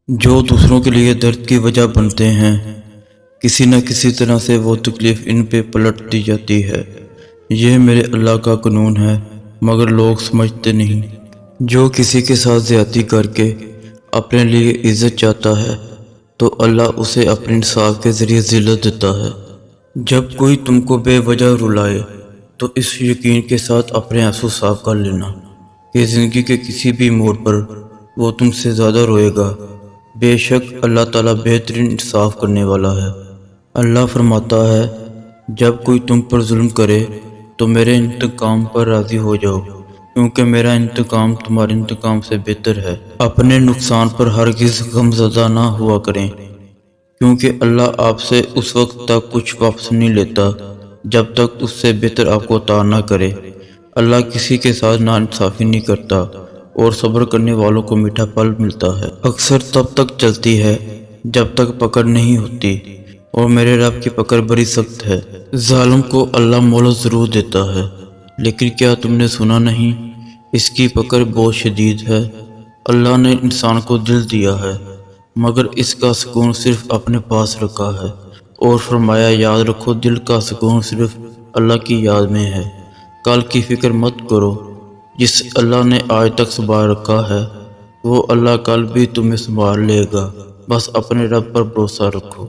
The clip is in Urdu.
جو دوسروں کے لیے درد کی وجہ بنتے ہیں، کسی نہ کسی طرح سے وہ تکلیف ان پہ پلٹ دی جاتی ہے۔ یہ میرے اللہ کا قانون ہے، مگر لوگ سمجھتے نہیں۔ جو کسی کے ساتھ زیادتی کر کے اپنے لیے عزت چاہتا ہے تو اللہ اسے اپنے انصاف کے ذریعے ذلت دیتا ہے۔ جب کوئی تم کو بے وجہ رلائے تو اس یقین کے ساتھ اپنے آنسو صاف کر لینا کہ زندگی کے کسی بھی موڑ پر وہ تم سے زیادہ روئے گا۔ بے شک اللہ تعالیٰ بہترین انصاف کرنے والا ہے۔ اللہ فرماتا ہے، جب کوئی تم پر ظلم کرے تو میرے انتقام پر راضی ہو جاؤ، کیونکہ میرا انتقام تمہارے انتقام سے بہتر ہے۔ اپنے نقصان پر ہرگز غمزدہ نہ ہوا کریں، کیونکہ اللہ آپ سے اس وقت تک کچھ واپس نہیں لیتا جب تک اس سے بہتر آپ کو عطا نہ کرے۔ اللہ کسی کے ساتھ ناانصافی نہیں کرتا اور صبر کرنے والوں کو میٹھا پھل ملتا ہے۔ اکثر تب تک چلتی ہے جب تک پکڑ نہیں ہوتی، اور میرے رب کی پکڑ بڑی سخت ہے۔ ظالم کو اللہ مہلت ضرور دیتا ہے، لیکن کیا تم نے سنا نہیں؟ اس کی پکڑ بہت شدید ہے۔ اللہ نے انسان کو دل دیا ہے، مگر اس کا سکون صرف اپنے پاس رکھا ہے، اور فرمایا یاد رکھو دل کا سکون صرف اللہ کی یاد میں ہے۔ کل کی فکر مت کرو، جس اللہ نے آج تک سنبھال رکھا ہے وہ اللہ کل بھی تمہیں سنبھال لے گا۔ بس اپنے رب پر بھروسہ رکھو۔